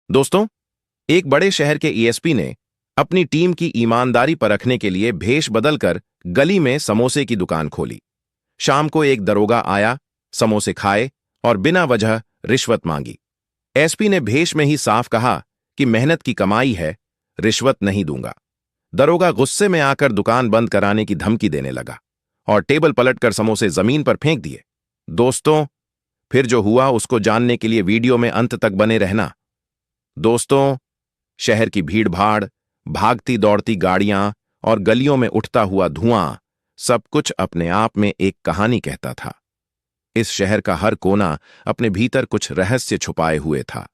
दोस्तों, एक बड़े शहर के ईएसपी ने अपनी टीम की ईमानदारी परखने के लिए भेष बदलकर गली में समोसे की दुकान खोली। शाम को एक दरोगा आया, समोसे खाए और बिना वजह रिश्वत मांगी। एसपी ने भेष में ही साफ कहा कि मेहनत की कमाई है, रिश्वत नहीं दूंगा। दरोगा गुस्से में आकर दुकान बंद कराने की धमकी देने लगा और टेबल पलटकर समोसे जमीन पर फेंक दिए। दोस्तों, फिर जो हुआ उसको जानने के लिए वीडियो में अंत तक बने रहना। दोस्तों, शहर की भीड़-भाड़, भागती दौड़ती गाड़ियां और गलियों में उठता हुआ धुआं, सब कुछ अपने आप में एक कहानी कहता था। इस शहर का हर कोना अपने भीतर कुछ रहस्य छुपाए हुए था।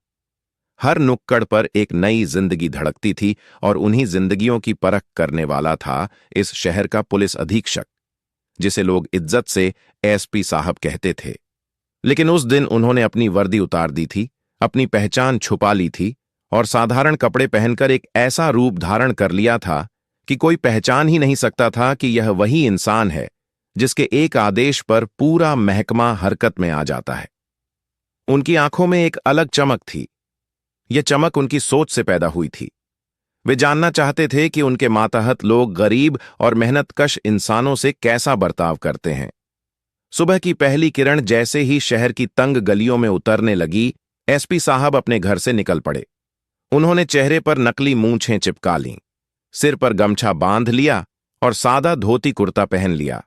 हर नुक्कड़ पर एक नई जिंदगी धड़कती थी और उन्हीं जिंदगियों की परख करने वाला था इस शहर का पुलिस अधीक्षक, जिसे लोग इज्जत से एसपी साहब कहते थे। लेकिन उस दिन उन्होंने अपनी वर्दी उतार दी थी, अपनी पहचान छुपा ली थी और साधारण कपड़े पहनकर एक ऐसा रूप धारण कर लिया था कि कोई पहचान ही नहीं सकता था कि यह वही इंसान है जिसके एक आदेश पर पूरा महकमा हरकत में आ जाता है। उनकी आंखों में एक अलग चमक थी। यह चमक उनकी सोच से पैदा हुई थी। वे जानना चाहते थे कि उनके मातहत लोग गरीब और मेहनतकश इंसानों से कैसा बर्ताव करते हैं। सुबह की पहली किरण जैसे ही शहर की तंग गलियों में उतरने लगी, एसपी साहब अपने घर से निकल पड़े। उन्होंने चेहरे पर नकली मूंछें चिपका लीं, सिर पर गमछा बांध लिया और सादा धोती कुर्ता पहन लिया।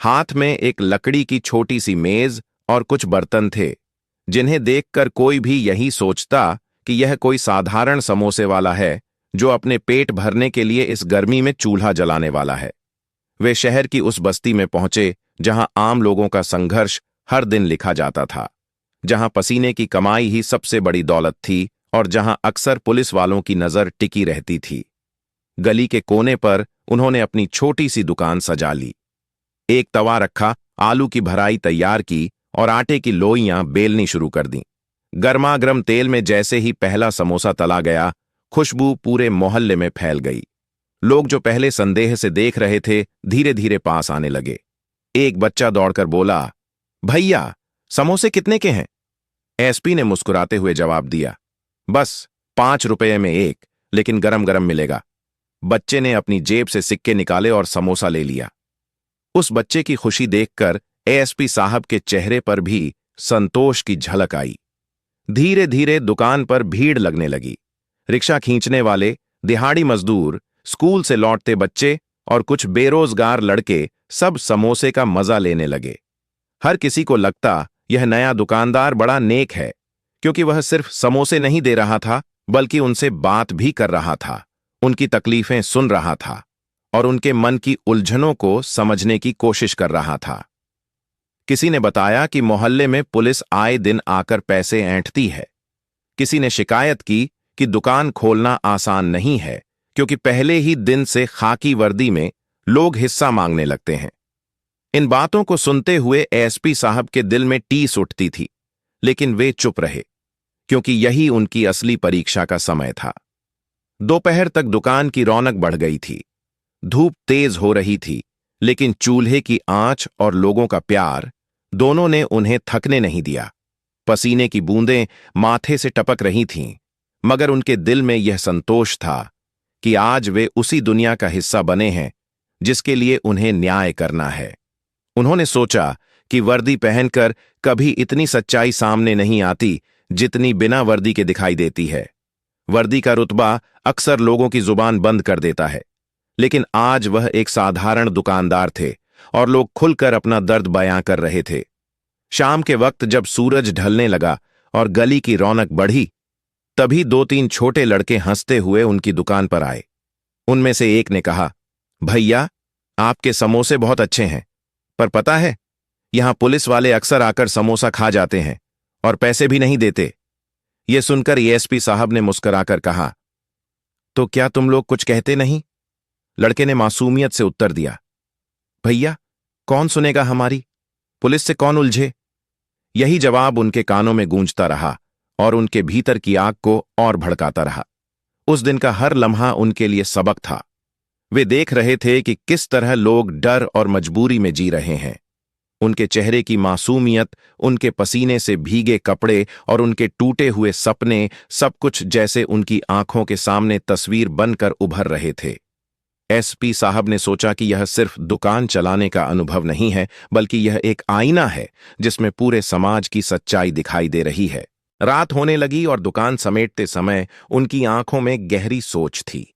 हाथ में एक लकड़ी की छोटी सी मेज और कुछ बर्तन थे, जिन्हें देखकर कोई भी यही सोचता कि यह कोई साधारण समोसे वाला है जो अपने पेट भरने के लिए इस गर्मी में चूल्हा जलाने वाला है। वे शहर की उस बस्ती में पहुंचे जहां आम लोगों का संघर्ष हर दिन लिखा जाता था, जहां पसीने की कमाई ही सबसे बड़ी दौलत थी और जहां अक्सर पुलिस वालों की नजर टिकी रहती थी। गली के कोने पर उन्होंने अपनी छोटी सी दुकान सजा ली। एक तवा रखा, आलू की भराई तैयार की और आटे की लोइयां बेलनी शुरू कर दी। गर्मागर्म तेल में जैसे ही पहला समोसा तला गया, खुशबू पूरे मोहल्ले में फैल गई। लोग जो पहले संदेह से देख रहे थे, धीरे धीरे पास आने लगे। एक बच्चा दौड़कर बोला, भैया, समोसे कितने के हैं? एसपी ने मुस्कुराते हुए जवाब दिया, बस 5 रुपये में एक, लेकिन गरम गरम मिलेगा। बच्चे ने अपनी जेब से सिक्के निकाले और समोसा ले लिया। उस बच्चे की खुशी देखकर एएसपी साहब के चेहरे पर भी संतोष की झलक आई। धीरे धीरे दुकान पर भीड़ लगने लगी। रिक्शा खींचने वाले, दिहाड़ी मजदूर, स्कूल से लौटते बच्चे और कुछ बेरोजगार लड़के सब समोसे का मजा लेने लगे। हर किसी को लगता यह नया दुकानदार बड़ा नेक है, क्योंकि वह सिर्फ समोसे नहीं दे रहा था, बल्कि उनसे बात भी कर रहा था, उनकी तकलीफें सुन रहा था और उनके मन की उलझनों को समझने की कोशिश कर रहा था। किसी ने बताया कि मोहल्ले में पुलिस आए दिन आकर पैसे ऐंठती है। किसी ने शिकायत की कि दुकान खोलना आसान नहीं है, क्योंकि पहले ही दिन से खाकी वर्दी में लोग हिस्सा मांगने लगते हैं। इन बातों को सुनते हुए एसपी साहब के दिल में टीस उठती थी, लेकिन वे चुप रहे, क्योंकि यही उनकी असली परीक्षा का समय था। दोपहर तक दुकान की रौनक बढ़ गई थी। धूप तेज हो रही थी, लेकिन चूल्हे की आंच और लोगों का प्यार, दोनों ने उन्हें थकने नहीं दिया। पसीने की बूंदें माथे से टपक रही थीं, मगर उनके दिल में यह संतोष था कि आज वे उसी दुनिया का हिस्सा बने हैं जिसके लिए उन्हें न्याय करना है। उन्होंने सोचा कि वर्दी पहनकर कभी इतनी सच्चाई सामने नहीं आती जितनी बिना वर्दी के दिखाई देती है। वर्दी का रुतबा अक्सर लोगों की जुबान बंद कर देता है, लेकिन आज वह एक साधारण दुकानदार थे और लोग खुलकर अपना दर्द बयां कर रहे थे। शाम के वक्त जब सूरज ढलने लगा और गली की रौनक बढ़ी, तभी 2-3 छोटे लड़के हंसते हुए उनकी दुकान पर आए। उनमें से एक ने कहा, भैया, आपके समोसे बहुत अच्छे हैं, पर पता है, यहां पुलिस वाले अक्सर आकर समोसा खा जाते हैं और पैसे भी नहीं देते। यह सुनकर एएसपी साहब ने मुस्कुराकर कहा, तो क्या तुम लोग कुछ कहते नहीं? लड़के ने मासूमियत से उत्तर दिया, भैया, कौन सुनेगा हमारी? पुलिस से कौन उलझे? यही जवाब उनके कानों में गूंजता रहा और उनके भीतर की आग को और भड़काता रहा। उस दिन का हर लम्हा उनके लिए सबक था। वे देख रहे थे कि किस तरह लोग डर और मजबूरी में जी रहे हैं। उनके चेहरे की मासूमियत, उनके पसीने से भीगे कपड़े और उनके टूटे हुए सपने, सब कुछ जैसे उनकी आंखों के सामने तस्वीर बनकर उभर रहे थे। एसपी साहब ने सोचा कि यह सिर्फ दुकान चलाने का अनुभव नहीं है, बल्कि यह एक आईना है जिसमें पूरे समाज की सच्चाई दिखाई दे रही है। रात होने लगी और दुकान समेटते समय उनकी आंखों में गहरी सोच थी।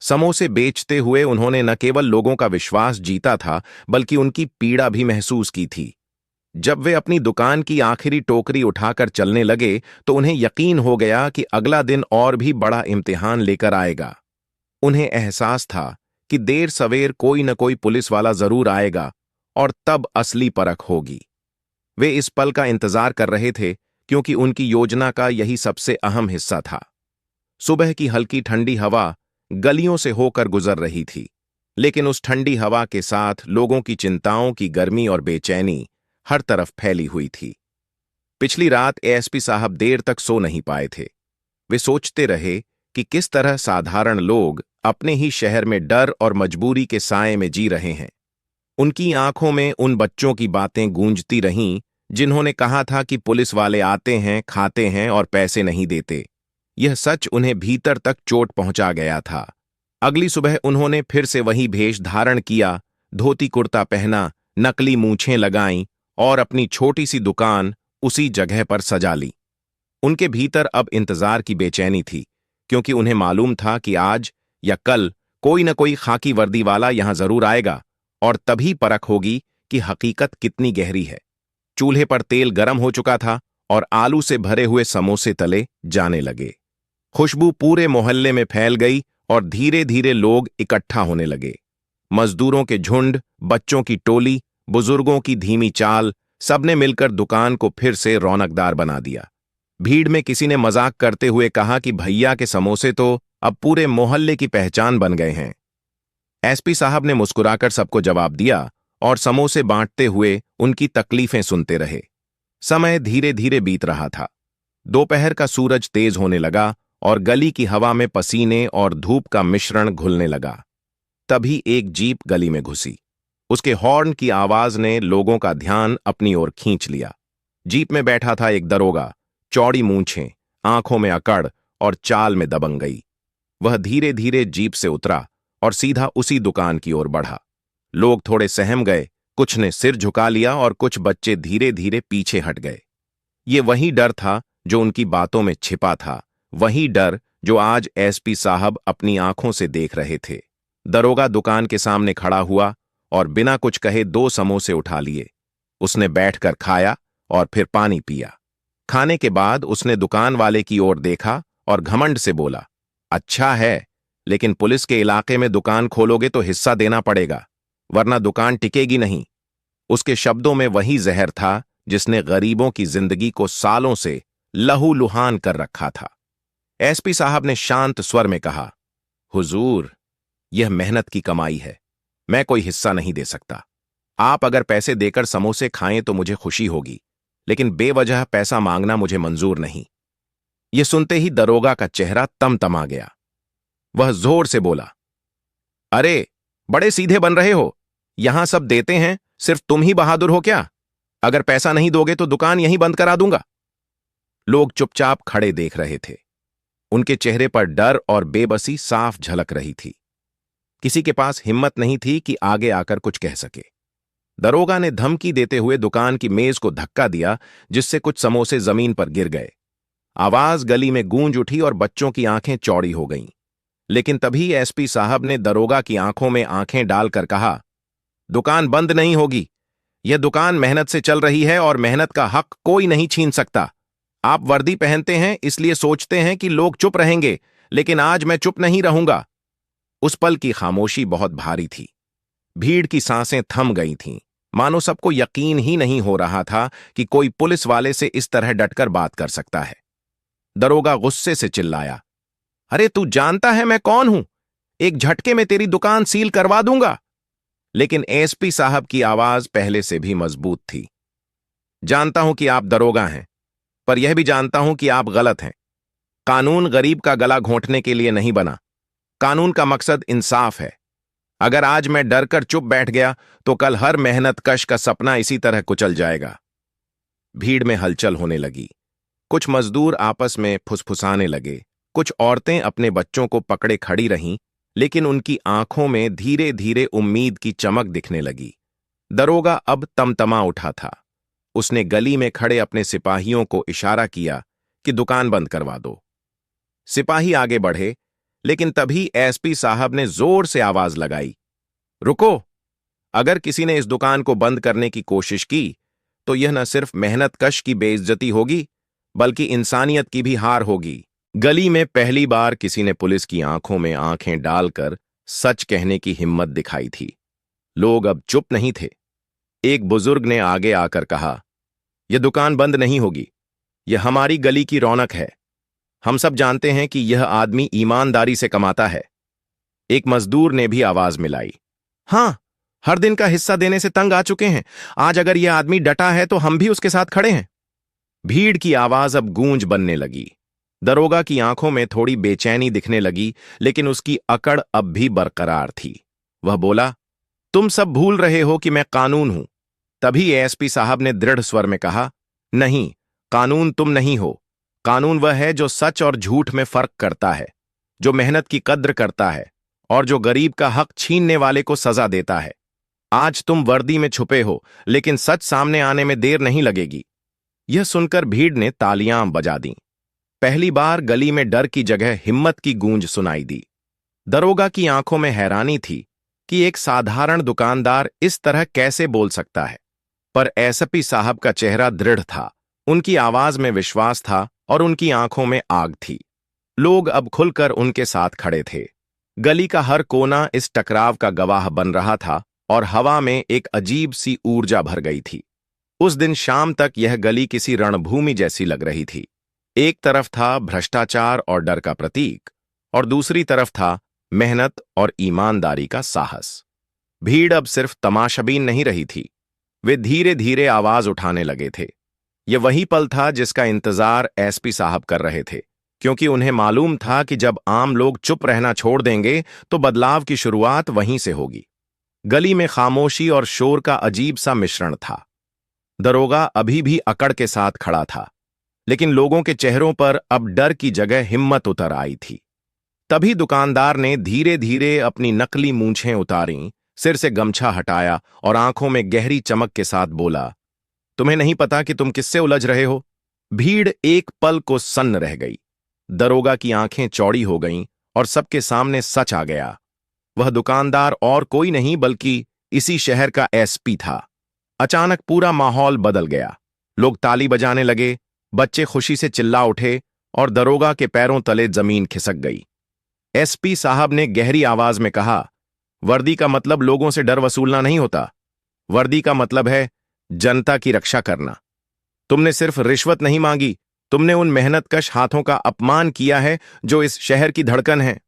समोसे बेचते हुए उन्होंने न केवल लोगों का विश्वास जीता था, बल्कि उनकी पीड़ा भी महसूस की थी। जब वे अपनी दुकान की आखिरी टोकरी उठाकर चलने लगे तो उन्हें यकीन हो गया कि अगला दिन और भी बड़ा इम्तिहान लेकर आएगा। उन्हें एहसास था कि देर सवेर कोई न कोई पुलिस वाला जरूर आएगा और तब असली परख होगी। वे इस पल का इंतजार कर रहे थे, क्योंकि उनकी योजना का यही सबसे अहम हिस्सा था। सुबह की हल्की ठंडी हवा गलियों से होकर गुजर रही थी, लेकिन उस ठंडी हवा के साथ लोगों की चिंताओं की गर्मी और बेचैनी हर तरफ फैली हुई थी। पिछली रात एएसपी साहब देर तक सो नहीं पाए थे। वे सोचते रहे कि किस तरह साधारण लोग अपने ही शहर में डर और मजबूरी के साए में जी रहे हैं। उनकी आंखों में उन बच्चों की बातें गूंजती रहीं जिन्होंने कहा था कि पुलिस वाले आते हैं, खाते हैं और पैसे नहीं देते। यह सच उन्हें भीतर तक चोट पहुंचा गया था। अगली सुबह उन्होंने फिर से वही भेष धारण किया, धोती कुर्ता पहना, नकली मूंछें लगाईं और अपनी छोटी सी दुकान उसी जगह पर सजा ली। उनके भीतर अब इंतजार की बेचैनी थी, क्योंकि उन्हें मालूम था कि आज या कल कोई न कोई खाकी वर्दी वाला यहां जरूर आएगा और तभी परख होगी कि हकीकत कितनी गहरी है। चूल्हे पर तेल गर्म हो चुका था और आलू से भरे हुए समोसे तले जाने लगे। खुशबू पूरे मोहल्ले में फैल गई और धीरे धीरे लोग इकट्ठा होने लगे। मजदूरों के झुंड, बच्चों की टोली, बुजुर्गों की धीमी चाल, सबने मिलकर दुकान को फिर से रौनकदार बना दिया। भीड़ में किसी ने मजाक करते हुए कहा कि भैया के समोसे तो अब पूरे मोहल्ले की पहचान बन गए हैं। एसपी साहब ने मुस्कुराकर सबको जवाब दिया और समोसे बांटते हुए उनकी तकलीफें सुनते रहे। समय धीरे धीरे बीत रहा था। दोपहर का सूरज तेज होने लगा और गली की हवा में पसीने और धूप का मिश्रण घुलने लगा। तभी एक जीप गली में घुसी। उसके हॉर्न की आवाज ने लोगों का ध्यान अपनी ओर खींच लिया। जीप में बैठा था एक दरोगा, चौड़ी मूंछें, आंखों में अकड़ और चाल में दबंग गई। वह धीरे धीरे जीप से उतरा और सीधा उसी दुकान की ओर बढ़ा। लोग थोड़े सहम गए, कुछ ने सिर झुका लिया और कुछ बच्चे धीरे धीरे पीछे हट गए। ये वही डर था जो उनकी बातों में छिपा था, वही डर जो आज एसपी साहब अपनी आंखों से देख रहे थे। दरोगा दुकान के सामने खड़ा हुआ और बिना कुछ कहे 2 समोसे उठा लिए। उसने बैठकर खाया और फिर पानी पिया। खाने के बाद उसने दुकान वाले की ओर देखा और घमंड से बोला, अच्छा है, लेकिन पुलिस के इलाके में दुकान खोलोगे तो हिस्सा देना पड़ेगा, वरना दुकान टिकेगी नहीं। उसके शब्दों में वही जहर था जिसने गरीबों की जिंदगी को सालों से लहूलुहान कर रखा था। एसपी साहब ने शांत स्वर में कहा, हुजूर, यह मेहनत की कमाई है, मैं कोई हिस्सा नहीं दे सकता। आप अगर पैसे देकर समोसे खाएं तो मुझे खुशी होगी, लेकिन बेवजह पैसा मांगना मुझे मंजूर नहीं। यह सुनते ही दरोगा का चेहरा तमतमा गया। वह जोर से बोला, अरे, बड़े सीधे बन रहे हो, यहां सब देते हैं, सिर्फ तुम ही बहादुर हो क्या? अगर पैसा नहीं दोगे तो दुकान यहीं बंद करा दूंगा। लोग चुपचाप खड़े देख रहे थे। उनके चेहरे पर डर और बेबसी साफ झलक रही थी। किसी के पास हिम्मत नहीं थी कि आगे आकर कुछ कह सके। दरोगा ने धमकी देते हुए दुकान की मेज को धक्का दिया, जिससे कुछ समोसे जमीन पर गिर गए। आवाज गली में गूंज उठी और बच्चों की आंखें चौड़ी हो गईं। लेकिन तभी एसपी साहब ने दरोगा की आंखों में आंखें डालकर कहा, दुकान बंद नहीं होगी। यह दुकान मेहनत से चल रही है और मेहनत का हक कोई नहीं छीन सकता। आप वर्दी पहनते हैं इसलिए सोचते हैं कि लोग चुप रहेंगे, लेकिन आज मैं चुप नहीं रहूंगा। उस पल की खामोशी बहुत भारी थी। भीड़ की सांसें थम गई थीं, मानो सबको यकीन ही नहीं हो रहा था कि कोई पुलिस वाले से इस तरह डटकर बात कर सकता है। दरोगा गुस्से से चिल्लाया, अरे तू जानता है मैं कौन हूं? एक झटके में तेरी दुकान सील करवा दूंगा। लेकिन एसपी साहब की आवाज पहले से भी मजबूत थी। जानता हूं कि आप दरोगा हैं, पर यह भी जानता हूं कि आप गलत हैं। कानून गरीब का गला घोंटने के लिए नहीं बना। कानून का मकसद इंसाफ है। अगर आज मैं डर कर चुप बैठ गया तो कल हर मेहनतकश का सपना इसी तरह कुचल जाएगा। भीड़ में हलचल होने लगी। कुछ मजदूर आपस में फुसफुसाने लगे। कुछ औरतें अपने बच्चों को पकड़े खड़ी रहीं, लेकिन उनकी आंखों में धीरे धीरे उम्मीद की चमक दिखने लगी। दरोगा अब तमतमा उठा था। उसने गली में खड़े अपने सिपाहियों को इशारा किया कि दुकान बंद करवा दो। सिपाही आगे बढ़े, लेकिन तभी एसपी साहब ने जोर से आवाज लगाई, रुको! अगर किसी ने इस दुकान को बंद करने की कोशिश की तो यह न सिर्फ मेहनतकश की बेइज्जती होगी, बल्कि इंसानियत की भी हार होगी। गली में पहली बार किसी ने पुलिस की आंखों में आंखें डालकर सच कहने की हिम्मत दिखाई थी। लोग अब चुप नहीं थे। एक बुजुर्ग ने आगे आकर कहा, यह दुकान बंद नहीं होगी। यह हमारी गली की रौनक है। हम सब जानते हैं कि यह आदमी ईमानदारी से कमाता है। एक मजदूर ने भी आवाज मिलाई, हां, हर दिन का हिस्सा देने से तंग आ चुके हैं। आज अगर यह आदमी डटा है तो हम भी उसके साथ खड़े हैं। भीड़ की आवाज अब गूंज बनने लगी। दरोगा की आंखों में थोड़ी बेचैनी दिखने लगी, लेकिन उसकी अकड़ अब भी बरकरार थी। वह बोला, तुम सब भूल रहे हो कि मैं कानून हूं। तभी एएसपी साहब ने दृढ़ स्वर में कहा, नहीं, कानून तुम नहीं हो। कानून वह है जो सच और झूठ में फर्क करता है, जो मेहनत की कद्र करता है और जो गरीब का हक छीनने वाले को सजा देता है। आज तुम वर्दी में छुपे हो, लेकिन सच सामने आने में देर नहीं लगेगी। यह सुनकर भीड़ ने तालियां बजा दीं। पहली बार गली में डर की जगह हिम्मत की गूंज सुनाई दी। दरोगा की आंखों में हैरानी थी कि एक साधारण दुकानदार इस तरह कैसे बोल सकता है, पर एसपी साहब का चेहरा दृढ़ था। उनकी आवाज में विश्वास था और उनकी आंखों में आग थी। लोग अब खुलकर उनके साथ खड़े थे। गली का हर कोना इस टकराव का गवाह बन रहा था और हवा में एक अजीब सी ऊर्जा भर गई थी। उस दिन शाम तक यह गली किसी रणभूमि जैसी लग रही थी। एक तरफ था भ्रष्टाचार और डर का प्रतीक, और दूसरी तरफ था मेहनत और ईमानदारी का साहस। भीड़ अब सिर्फ तमाशाबीन नहीं रही थी, वे धीरे धीरे आवाज उठाने लगे थे। यह वही पल था जिसका इंतजार एसपी साहब कर रहे थे, क्योंकि उन्हें मालूम था कि जब आम लोग चुप रहना छोड़ देंगे तो बदलाव की शुरुआत वहीं से होगी। गली में खामोशी और शोर का अजीब सा मिश्रण था। दरोगा अभी भी अकड़ के साथ खड़ा था, लेकिन लोगों के चेहरों पर अब डर की जगह हिम्मत उतर आई थी। तभी दुकानदार ने धीरे धीरे अपनी नकली मूंछें उतारीं, सिर से गमछा हटाया और आंखों में गहरी चमक के साथ बोला, तुम्हें नहीं पता कि तुम किससे उलझ रहे हो? भीड़ एक पल को सन्न रह गई। दरोगा की आंखें चौड़ी हो गईं और सबके सामने सच आ गया। वह दुकानदार और कोई नहीं बल्कि इसी शहर का एसपी था। अचानक पूरा माहौल बदल गया। लोग ताली बजाने लगे, बच्चे खुशी से चिल्ला उठे और दरोगा के पैरों तले जमीन खिसक गई। एसपी साहब ने गहरी आवाज में कहा, वर्दी का मतलब लोगों से डर वसूलना नहीं होता। वर्दी का मतलब है जनता की रक्षा करना। तुमने सिर्फ रिश्वत नहीं मांगी, तुमने उन मेहनतकश हाथों का अपमान किया है जो इस शहर की धड़कन है।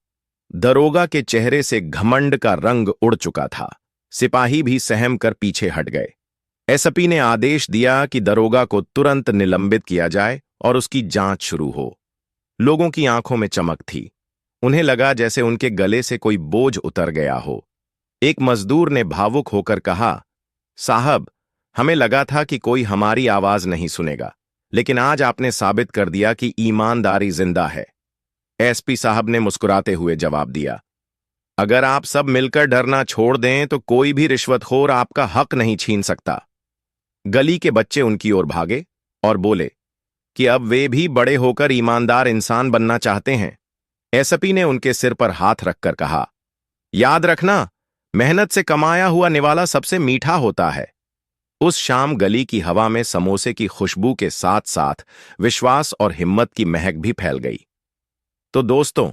दरोगा के चेहरे से घमंड का रंग उड़ चुका था। सिपाही भी सहम कर पीछे हट गए। एसपी ने आदेश दिया कि दरोगा को तुरंत निलंबित किया जाए और उसकी जांच शुरू हो। लोगों की आंखों में चमक थी। उन्हें लगा जैसे उनके गले से कोई बोझ उतर गया हो। एक मजदूर ने भावुक होकर कहा, साहब, हमें लगा था कि कोई हमारी आवाज नहीं सुनेगा, लेकिन आज आपने साबित कर दिया कि ईमानदारी जिंदा है। एसपी साहब ने मुस्कुराते हुए जवाब दिया, अगर आप सब मिलकर डरना छोड़ दें तो कोई भी रिश्वतखोर आपका हक नहीं छीन सकता। गली के बच्चे उनकी ओर भागे और बोले कि अब वे भी बड़े होकर ईमानदार इंसान बनना चाहते हैं। एसपी ने उनके सिर पर हाथ रखकर कहा, याद रखना, मेहनत से कमाया हुआ निवाला सबसे मीठा होता है। उस शाम गली की हवा में समोसे की खुशबू के साथ साथ विश्वास और हिम्मत की महक भी फैल गई। तो दोस्तों,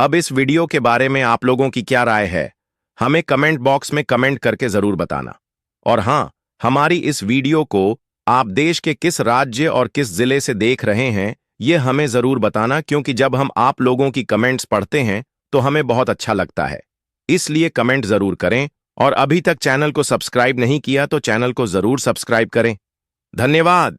अब इस वीडियो के बारे में आप लोगों की क्या राय है, हमें कमेंट बॉक्स में कमेंट करके जरूर बताना। और हां, हमारी इस वीडियो को आप देश के किस राज्य और किस जिले से देख रहे हैं, यह हमें जरूर बताना, क्योंकि जब हम आप लोगों की कमेंट्स पढ़ते हैं तो हमें बहुत अच्छा लगता है। इसलिए कमेंट जरूर करें, और अभी तक चैनल को सब्सक्राइब नहीं किया तो चैनल को जरूर सब्सक्राइब करें। धन्यवाद।